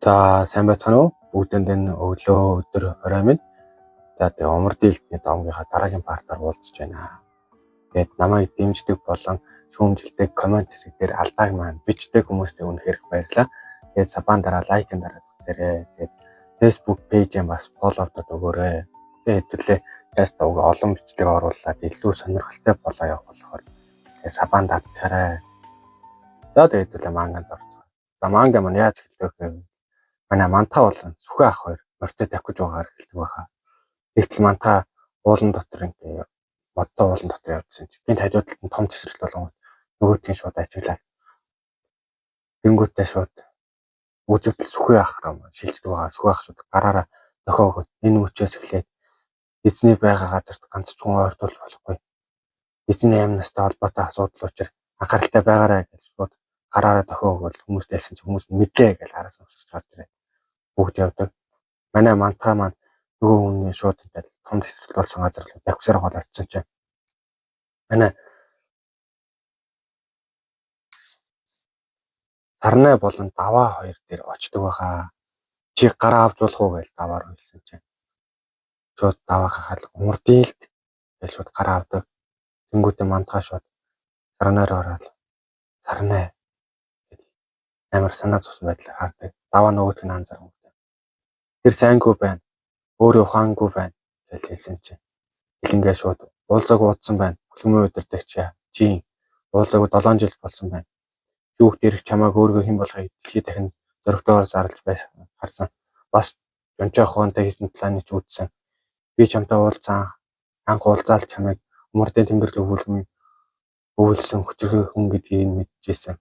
За сайн байцгаана уу? Бүгдэнд энэ өдөр орой минь. За тэгээ умар дийлтний домгийнхаа дараагийн партаар уулзж байна. Тэгээд намайг дэмждэг болон шүүмжилдэг комент хэсгээр алдааг маань бичдэг хүмүүстээ үнэхээр их баярлалаа. Тэгээд сабан дараа лайкын дараа үзээрэй. Тэгээд Facebook пэйжээ бас фолловдод өгөөрэй. Тэгээд хэвлээ тест олон бичлэг оруулаад илүү сонирхолтой болоо явах болохоор тэгээд сабан давтаарай. За тэгээд хэвлээ манганд орцгоо. За манга маань яаж эхэлдэг вэ? Манай мантаа болон сүхэ ах хоёр морьтой тавьж байгаагаар эхэлдэг байхаа. Тэгтэл мантаа уулан дотор ингээ модтой уулан дотор явдсан чинь гинт хажуудалд нь том тесрэлт болгон нөгөөдгийн шууд ажиглаад тэнгүүтээ шууд үзэгдэл сүхэ ах руу шилждэг байгаа. Сүхэ ах шууд гараараа дохио өгöd энэ мөчөөс эхлээд эзний байгаа газарт ганцчгүй ойртуулж болохгүй. Эзний амь настай холбоотой асуудал учраас анхааралтай байгаарай гэж шууд гараараа дохио өгöd хүмүүст хэлсэн чинь хүмүүс мэдлээ гэж араас нь өсөж гарч ирээ. Бүгд явдаг. Манай мантаа маань нөгөө хүний шууд ингээл том тесрэлт болсон газар руу давхсаар гол очсон чинь манай Сарнай болон даваа хоёр дээр очдөг байхаа. Чи гараа авч болох уу гэж даваа руу хэлсэн чинь шууд даваахаа хал умар дийлт гэж шууд гараа авдаг. Тэнгүүтээ мантаа шууд Сарнай руу ороод Сарнай гэж амар санаа зовсон байдлаар хардаг. Даваа нөгөөх нь анзаарсан. Тэр сайнгүй байна. Өөрөө ухаангүй байна гэж хэлсэн чинь хэлингээ шууд уулзааг уудсан байна. Хүлмэн удирдагч чи уулзааг 7 жил болсон байна. Юух дээрх чамааг өөргөө хэн болохыг дэлхийд дахин зөрөгтэйгээр зарлж байсан харсан. Бас жончоо хоонтой хийсэн планы ч үүдсэн. Би чамтай уулзсан. Анх уулзаал чамайг умардын тэнгэрлэг бүлгэн өвлсөн хүчрхэг хүн гэдгийг мэдчихсэн.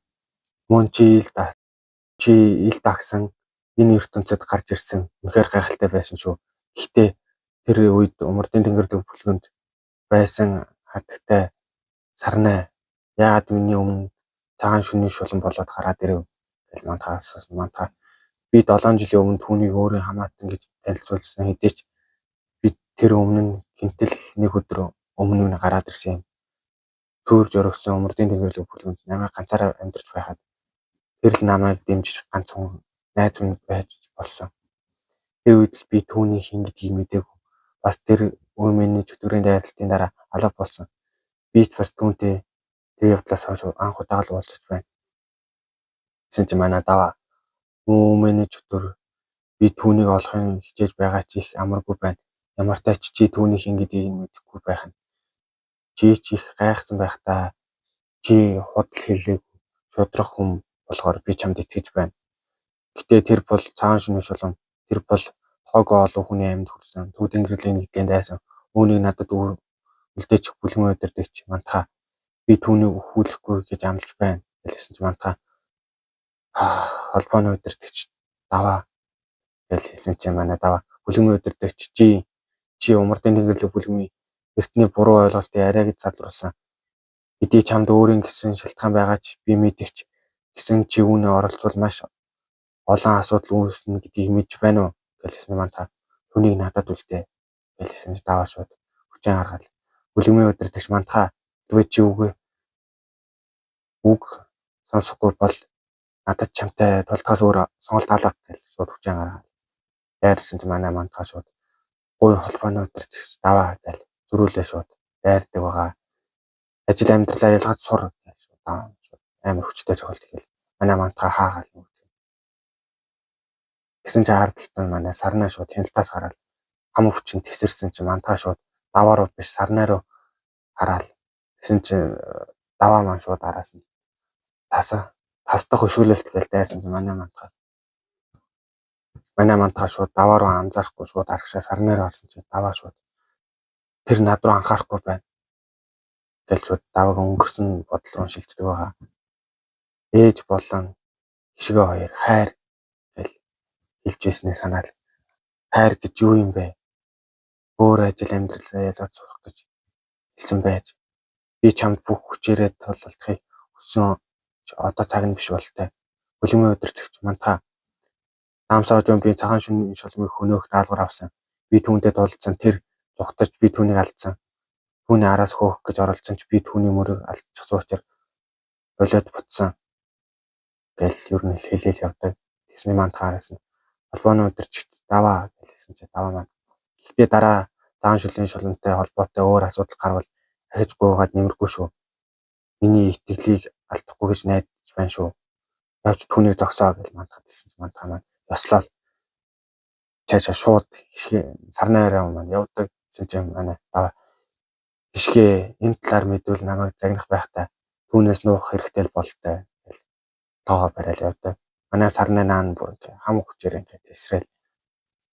Мөн чи ил дагсан энэ ертөнцид гарч ирсэн. Үнэхээр гайхалтай байсан шүү. Гэхдээ тэр үед умардын тэнгэрлэг бүлгэнд байсан хатагтай Сарнай яагаад миний өмнө цагаан шөнийн шулан болоод гараад ирэв гэж мантаа би 7 жилийн өмнө түүнийг өөрийн хамаатан гэж танилцуулсан хэдий ч би тэр өмнө нь гинтэл нэг өдөр өмнө нь гараад ирсэн юм. Төрж оргисон умардын тэнгэрлэг бүлгэнд намайг ганцаараа амьдарч байхад тэр л намайг дэмжих ганцхан найз минь байж болсон. Тэр үед би түүний хин гэдгийг мэдээгүй. Бас тэр өмнөний чөтгөрийн дайралтын дараа алга болсон. Би ч бас түүнтэй тэр явдлаас хойш анх удаа л уулзаж байна. Гэсэн чинь манай даваа өмнөний чөтгөр би түүнийг олохын хичээж байгаа ч их амаргүй байна. Ямар ч тач чи түүний хин гэдгийг мэдэхгүй байх нь. Чи ч их гайхсан байх та. Чи худал хэлээг шудрах хүн болохоор би чамд итгэж байна. Гэтэ тэр бол цагаан шөнийн шулан. Тэр бол хог олон хүний амьд хүрсэн. Төв тэнгэрлэгийн нэгдлийн дайсан. Үүнийг надад үлдээчих бүлгэн удирдагч мантаа. Би түүнийг өхүүлэхгүй гэж амлаж байна гэсэн чинь мантаа холбооны удирдагч даваа гэж хэлсэн чинь манай даваа бүлгэн удирдагч чи умардын тэнгэрлэг бүлгийн эртний буруу ойлголтыг арай гэж залруулсан. Хэдий чамд өөрийн гэсэн шалтгаан байгаа ч би мэдэгч гэсэн чи үүнээ оролцвол маш олон асуудал үүснэ гэдгийг мэдж байна уу гэж хэлсэн мантаа түүнийг надад үлдээ гэж хэлсэн чинь даваа шууд хүчин гаргаад бүлгэн удирдагч мантаа тэгвэл чи үг сонсохгүй бол надад чамтай тултгаас өөр сонголт алга гэж шууд хүчин гаргаад дайрсан чинь манай мантаа шууд гой холбооны удирдагч даваа гэж зөрүүлээ шууд дайрдаг байгаа. Ажил амьдралаа ялгаж сур гэж шууд амар хүчтэй зохиолт хийл. Манай мантаа хаагаал нүгт. Гэсэн чинь хардталтай манай Сарнай шууд хяналтаас гараад хам өвчин тесэрсэн чинь мантаа шууд даваа руу биш Сарнай руу хараад гэсэн чинь даваа маань шууд араас нь тасдах хөшөөлөлт гэж дайрсан чинь манай мантаа шууд даваа руу анзаарахгүй шууд арагшаа Сарнай руу харсан чинь даваа шууд тэр над руу анхаарахгүй байна гэж шууд давааг өнгөрсөн бодол руу шилждэг байгаа. Ээж болон хишгээ хоёр хайр гэж хэлж байсныг санаад хайр гэж юу юм бэ? Өөр ажил амьдралаа ялгаж сурах гэж хэлсэн байж би чамд бүх хүчээрээ тулалдахыг хүссэн одоо цаг нь биш болтой. Бүлгэн удирдагч мантаа Даамсаа жон би цагаан шөнийн шулмыг хөнөөх даалгавар авсан. Би түүнтэй тулалдсан тэр зүхтаж би түүнийг алдсан. Түүний араас хөөх гэж оролцсон ч би түүний мөрийг алдчих суучаар болоод бутсан. Гэл ер нь хэлээл явдаг. Тэсний мантаараас нь холбооны өдөрчигт даваа гэлсэн чи даваа маань. Гэхдээ дараа заан шүлийн шулуунтай холбоотой өөр асуудал гарвал ахиж гуугаад нэмэргүй шүү. Миний итгэлийг алдахгүй гэж найдаж байна шүү. Явж түүнийг зогсоо гэж мандахад хэлсэн чи мандах маань ёслол цаашаа шууд хишгээ сарнайраа маань явдаг гэсэн чи манай даваа хишгээ энэ талаар мэдвэл намайг загнах байхдаа түүнээс нуух хэрэгтэй болтой гэж тоогоо барайл явдаг. Манай сарнай наан бүр ингээ хам хүчээр ингээ тесрэл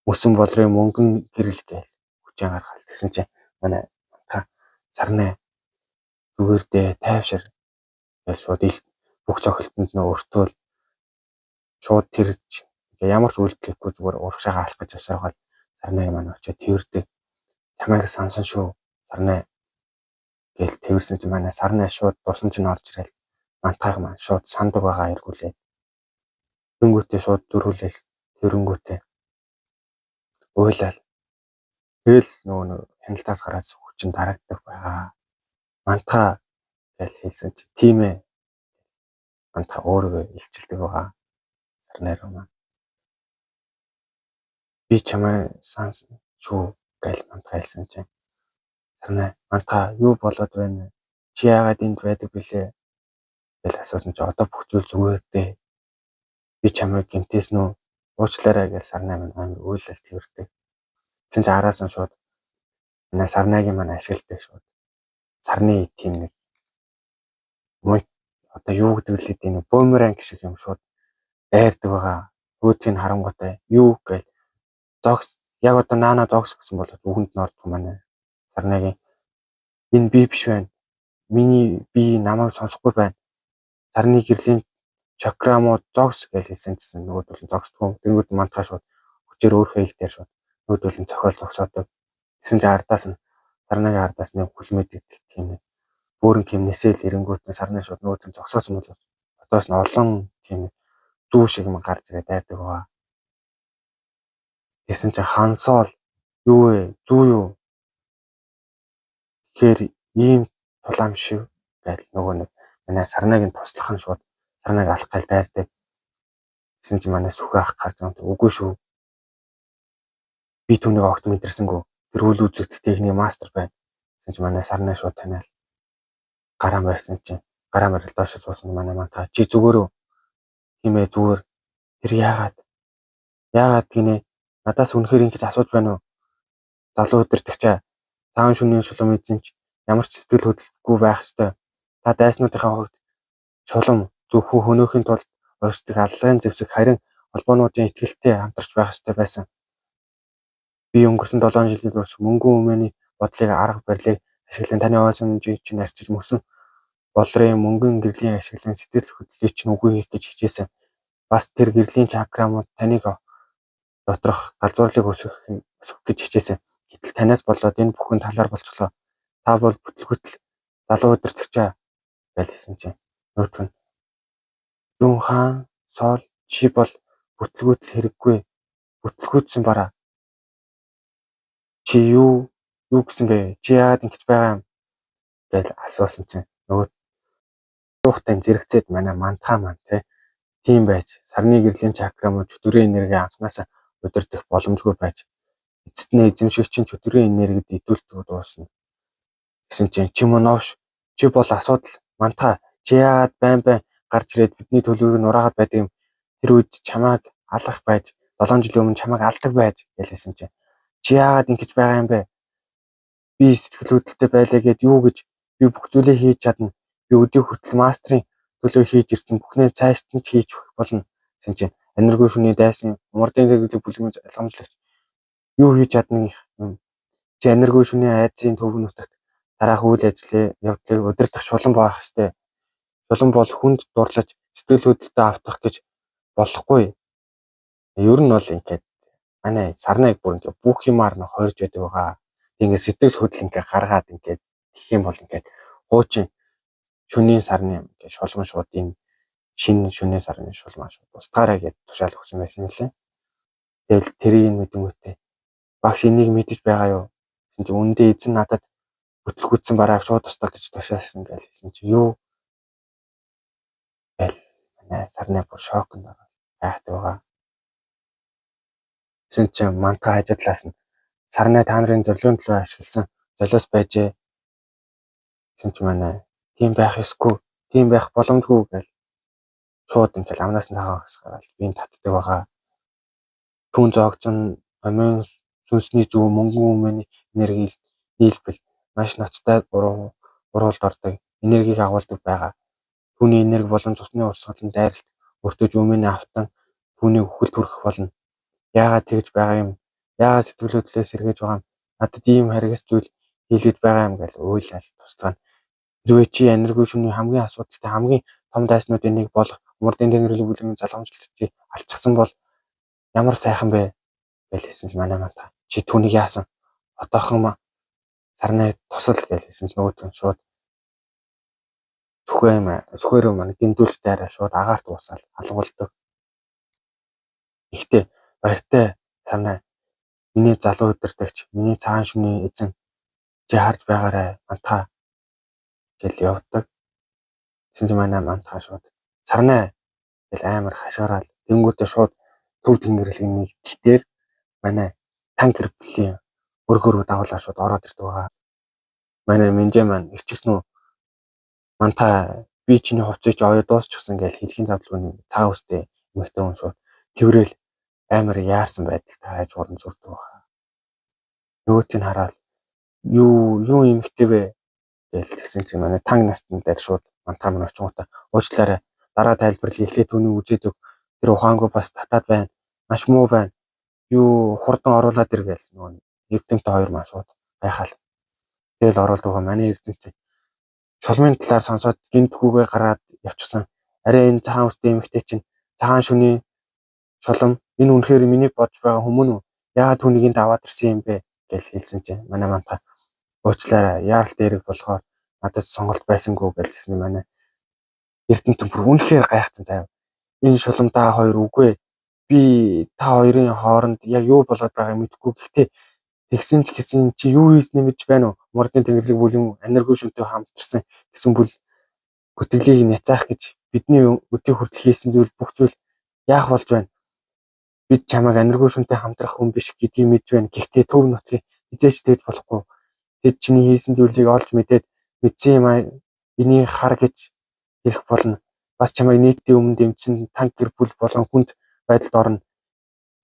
мөсөн болрын мөнгөн гэрэл гээл хүчээр гаргал гэсэн чи манай сарнай зүгээр дээ тайвшир гэж шууд бүх цохилтонд нөө өртөөл шууд тэрж ингээ ямар ч үйлдэлгүй зүгээр урагшаага алах гэж явсаар сарнайг маань очиод тэрдэг. Чамайг сансан шүү сарнай гээл тэрсэн чи манай сарнай шууд дусан чинь орж ирэл мантайг маань шууд сандаг байгаа эргүүлээ. Тэнгүүтээ шууд зөрүүлээл тэрэнгүүтээ уйлал. Тэгэл нөгөө хяналтаас гараад хүчин дарагддаг байгаа. Мантаа гэж хэлсэн чи тийм ээ. Мантаа өөрөө илчилдэг байгаа. Сарнай руу маань. Би чамай сансан шүү гэж мантаа хэлсэн чи сарнай мантаа юу болоод байна? Чи яагаад энд байдаг бэлээ? Гэж асуусан чи одоо бүх зүйл зүгээр дээ. Би чамайг гэмтээсэн үү? Уучлаарай гэж сарнай маань амар уйлал тэрдэг. Тэгсэн чи араас нь шууд манай сарнайгийн маань ашигладаг шууд. Сарны тийм нэг одоо юу гэдэг лээ тийм бөөмеранг шиг юм шууд дайрдаг байгаа. Өөдгийг харангуйтай юу гэж зогс яг одоо наана зогс гэсэн бол үгэнд нь ордог манай сарнайгийн энэ би биш байна. Миний би намайг сонсохгүй байна. Сарны гэрлийн чакрамууд зогс гэж хэлсэн чинь нөгөөдөл нь зогсдгүй. Тэнгүүд мантаа шууд хүчээр өөрөө хэлдээр шууд нөгөөдөл нь цохиол зогсоодог. Тэгсэн чинь ардаас нь сарнайгийн ардаас нь хүлмэдэг тийм нэг бүрэн хэмнэсэл эренгүүт нь сарнай шууд нөгөөдөл нь зогсоосон бол дотоос нь олон тийм зүү шиг юм гарч ирээд дайрдаг байгаа. Тэгсэн чинь хансоол юу вэ? Зүү юу? Тэгэхээр ийм тулаам шиг гэж нөгөө нэг манай сарнайг нь туслах нь шууд сарнайг алах гал дайрдаг. Тэгсэн чинь манай сүхэ ах гарч байгаа. Үгүй шүү. Би түүнийг огт мэдэрсэнгүү. Тэр үл үзэгдэх техникийн мастер байна. Тэгсэн чинь манай сарнай шууд таниал гараа барьсан чинь гараа барил доош суусан манай мантаа чи зүгээр үү? Тийм ээ зүгээр. Тэр яагаад гинэ? Надаас үнэхээр ингэж асууж байна уу? Залуу өдөртөгчөө цаан шөнийн шулуун эзэмч ямар ч сэтгэл хөдлөлтгүй байх ёстой. Та дайснуудынхаа хувьд шулуун зөвхөн хөнөөхийн тулд оршдог аллагын зэвсэг харин холбоонуудын итгэлтэй хамтарч байх ёстой байсан. Би өнгөрсөн 7 жилийн турш мөнгөн өмөөний бодлыг арга барилыг ашиглан таны ойсомжийг чинь арчиж мөсөн болрын мөнгөн гэрлийн ашиглан сэтгэл хөдлөлийг чинь үгүй хийх гэж хичээсэн. Бас тэр гэрлийн чакрамууд таныг доторх галзуурлыг өсгөх гэж хичээсэн. Гэтэл танаас болоод энэ бүхэн талаар болчихлоо. Та бол бүтлгүтэл залуу өдөртөгчөө гэж хэлсэн чинь нөтгөн Зүүн хаан соол чи бол бүтлгүүтэл хэрэггүй. Бүтлгүүтсэн бараа. Чи юу гэсэн бэ? Чи яагаад ингэж байгаа юм? Гэж асуусан чинь нөгөө руухтай зэрэгцээд манай мантаа маань тийм байж сарны гэрлийн чакрамууд чөтгөрийн энерги анханасаа удирдах боломжгүй байж эцэст нь эзэмшигчин чөтгөрийн энергид идэвхтэй дуусна. Гэсэн чинь чи мөн новш чи бол асуудал мантаа чи яагаад байн гарч ирээд бидний төлөвийг нураагаад байдаг юм. Тэр үед чамайг алах байж 7 жилийн өмнө чамайг алдаг байж гэлсэн чинь чи яагаад ингэж байгаа юм бэ? Би сэтгэл хөдлөлтөй байлаа гэд юу гэж би бүх зүйлээ хийж чадна. Би өдөө хүртэл мастрын төлөө хийж ирсэн бүхнээ цаашд нь ч хийж болно гэсэн чинь энерги шүний дайсан умардын дэглэг бүлгийн ялгамжлагч юу хийж чадна юм. Чи энерги шүний айдсын төв нутагт дараах үйл ажиллагаа явдлыг удирдах шулан байх ёстой. Шулан бол хүнд дурлаж сэтгэл хөдлөлтөд автах гэж болохгүй. Ер нь бол ингээд манай сарнайг бүр ингээд бүх юмар нь хорж байдаг байгаа. Ингээд сэтгэл хөдлөл ингээд гаргаад ингээд тэгэх юм бол ингээд хуучин шөнийн сарны ингээд шулман шууд энэ шинэ шөнийн сарны шулман шууд устгаарай гэж тушаал өгсөн байсан юм лээ. Тэгэл тэрийг мэдэнгүүтээ багш энийг мэдэж байгаа юу? Гэсэн чинь үндэ эзэн надад бүтлгүүцсэн барааг шууд устгах гэж тушаалсан гэж хэлсэн чинь юу? Тэгэл манай сарны бүр шокнд ороод гайхдаг байгаа. Гэсэн чинь мантаа хажуу талаас нь сарнай та нарын зорилгын төлөө ашигласан золиос байжээ. Гэсэн чинь манай тийм байх ёсгүй, тийм байх боломжгүй гэж шууд ингээл амнаас нь тахаас гараад би татдаг байгаа. Түүн зоогцсон амин сүнсний зөв мөнгөн өмнө энерги нийлбэл маш ноцтой уруулд ордог, энергийг агуулдаг байгаа. Түүний энерги болон цусны урсгалын дайралт өртөж өмнө автан түүнийг хөлт хүрэх болно. Яагаад тэгж байгаа юм? Яагаад сэтгэлөдлөө сэргээж байгаа юм? Надад ийм харгас зүйл хийлгэж байгаа юм гэж уйлал тусгана. Хэрвээ чи энерги шүний хамгийн асуудалтай хамгийн том дайснуудын нэг болох умардын тэнгэрлэг бүлгийн залгамжлагчийг алчсан бол ямар сайхан бэ гэж хэлсэн чи манай мата. Чи түүнийг яасан? Одоохон сарны тусал гэж хэлсэн чи нөгөө хүн шууд зүхээрөө манай дэндүүлж дайраа шууд агаарт уусаал алгуулдаг. Ихтэй баяртай санаа миний залуу өдөртөгч миний цагаан шүний эзэн чи харж байгаарай мантаа гэж явдаг. Гэсэн чи манай мантаа шууд сарнаа гэж амар хашгираад тэнгуүтээ шууд төв тэнгэрлэгийн нэг дээр манай танк гэрблийн өргөрөө дагуулаа шууд ороод ирдэг байгаа. Манай Минжээ маань ирчихсэн үү? Мантаа би чиний хувцсыг оё дуусчихсан гэж хэлхийн завдлагын цаа үстэй эмэгтэй хүн шууд тэрвэл амар яарсан байдалтай хайж гуран зүрдэг байгаа. Нөгөөтг нь хараад юу эмэгтэй вэ гэж хэлсэн чинь манай танк настан дээр шууд мантаа мань очингуудаа уучлаарай дараа тайлбарлал эхлээд түүний үзээд өг тэр ухаангүй бас татаад байна. Маш муу байна. Юу хурдан оруулаад иргээл нөгөө эрдэмтэн хоёр маань шууд байхаал. Тэгэл оруулдаг байгаа манай эрдэмтэн шулмын талаар сонсоод гинтгүүгээ гараад явчихсан. Арай энэ цагаан үстэй эмэгтэй чинь цагаан шүний шулам энэ үнэхээр миний бодж байгаа хүмүүн үү? Яагаад түүнийг энд аваад ирсэн юм бэ гэж хэлсэн чинь манай мантаа уучлаарай яаралт эрэг болохоор надад сонголт байсангүй гэж хэлсэн манай эрдэмтэн бүр үнэхээр гайхсан заяа. Энэ шулам та хоёр үгүй би та хоёрын хооронд яг юу болоод байгааг мэдэхгүй гэхдээ тэгсэн ч гэсэн чи юу хийснэ мэдж байна уу? Умардын тэнгэрлэг бүлэм энерги шүнтэй хамтарсан гэсэн бүл гүтгэлийг няцаах гэж бидний өдний хүртэл хийсэн зүйл бүх зүйл яах болж байна? Бид чамайг энерги шүнтэй хамтрах хүн биш гэдгийг мэдж байна. Гэхдээ төв нутгийг хизээч тэгж болохгүй. Тэд чиний хийсэн зүйлийг олж мэдээд мэдсэн юм аа энийг хар гэж хэлэх болно. Бас чамайг нийтдээ өмнө дэмжсэн танк гэр бүл болгон хүнд байдалд орно.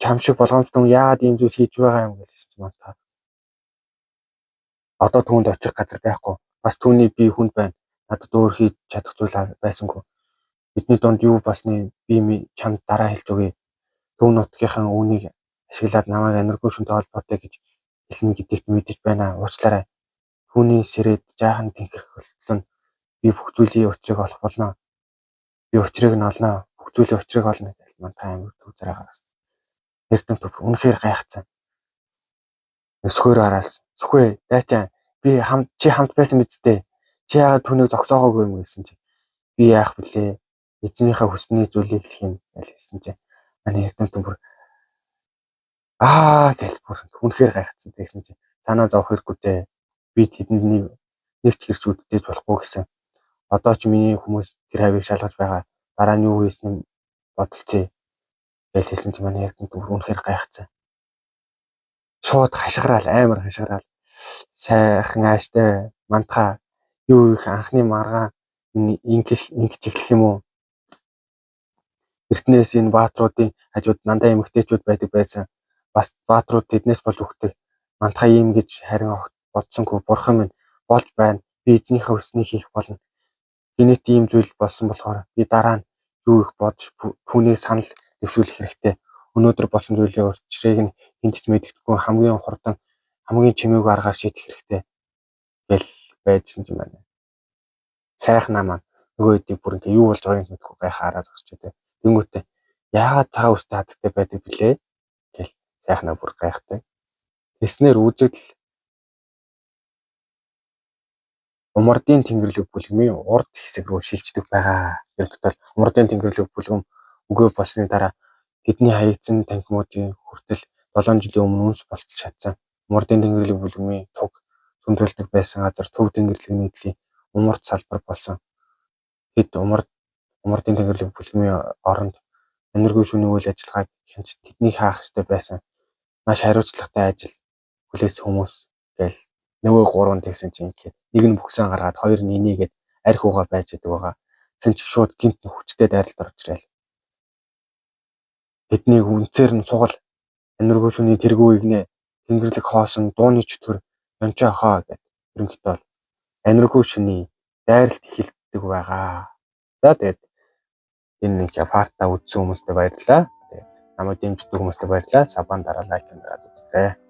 Чам шиг болгоомжтой хүн яагаад ийм зүйл хийж байгаа юм гэж хэлсэн юм та. Одоо түүнд очих газар байхгүй. Бас түүний би хүнд байна. Надад өөр хийж чадах зүйл байсангүй. Бидний донд юу болсны би чамд дараа хэлж өгье. Төв нутгийнхаа үүнийг ашиглаад намайг энерги шүнтэй холбоотой гэж хэлнэ гэдэгт мэдэж байна. Уучлаарай. Түүний сэрээд жаахан тэнхрэх болтол нь би бүх зүйлийн учрыг олох болно. Би учрыг нь олно. Бүх зүйлийн учрыг олно гэж мантаа амар түүзэр араас. Эрдэмт үнэхээр гайхацсан. Сүхөр араас. Сүхээ дайчаа би чи хамт байсан биз дээ. Чи яагаад түүнийг зогсоогоогүй юм гэсэн чи би яах вүлээ? Эзнийхээ хүсний зүйлийг хэлэх юм гэж хэлсэн чи манай эрдэмт бүр гэж бүр үнэхээр гайхацсан. Тэгсэн чи санаа зовох хэрэггүй дээ. Би тэдэнд нэгт хэрч үддэж болохгүй гэсэн. Одоо ч миний хүмүүс тэр хавийг шалгаж байгаа. Дараа нь юу хийснэ бодолцъё гэж хэлсэн чи манай эрдэмт бүр үнэхээр гайхацсан. Шууд хашгираал амар хашгираал сайхан ааштай мантаа юу их анхны маргаан ингэж эхлэх юм уу? Эртнээс энэ баатруудын хажууд дандаа эмэгтэйчүүд байдаг байсан. Бас баатрууд тэднээс болж өгдөг. Мантаа ийм гэж харин бодсонгүй бурхан минь болж байна. Би эзнийхээ хүснийг хийх болно. Гинэт ийм зүйл болсон болохоор би дараа нь юу их бодож түүнийг санал дэвшүүлэх хэрэгтэй. Өнөөдөр болсон зүйлийн учрыг нь хинт ч мэддэггүй хамгийн хурдан хамгийн чимээгүй аргаар шийдэх хэрэгтэй гэл байжсэн юм байна. Сайхнаа маань нөгөө хэдий бүр ингээ юу болж байгааг мэдэхгүй гайхаараа зогсч дээ. Тэнгүүтээ яагаад цагаан үстэй хатагтай байдаг блэ гэл сайхнаа бүр гайхдаг. Тэснэр үзэгдэл умардын тэнгэрлэг бүлгэмийн урд хэсэг рүү шилждэг байгаа. Ерөнхийдөө умардын тэнгэрлэг бүлгэм үгүй болсны дараа тэдний хаягдсан танхимуудын хүртэл 7 жилийн өмнө үнс болтол шатсан. Умардын тэнгэрлэг бүлгэмийн туг сүндрэлдэг байсан газар төв тэнгэрлэг нийтлийн умард салбар болсон. Тэд умардын тэнгэрлэг бүлгэмийн оронд энерги шүний үйл ажиллагааг хянж тэднийг хаах ёстой байсан. маш хариуцлагатай ажил хүлээсэн хүмүүс гээл нөгөө 3 тэгсэн чинь ингээд нэг нь бүксэн гаргаад хоёр нь инээгээд арх угаа байж идэг байгаа. Тэгсэн чинь шууд гинт хүчтэй дайралт орж ирэл. Бидний үнцээр нь сугал энэргүй шүний тэргүй игнэ тэнгэрлэг хоосон дууны чөтгөр ончоо хаа гэдэг. Ерөнхийдөө бол энэргүй шүний дайралт эхэлдэг байгаа. За тэгээд энэ нэг фарта үзсэн хүмүүстээ баярлалаа. Тэгээд намайг дэмждэг хүмүүстээ баярлалаа. Сабан дараа лайк дараад үзээрэй.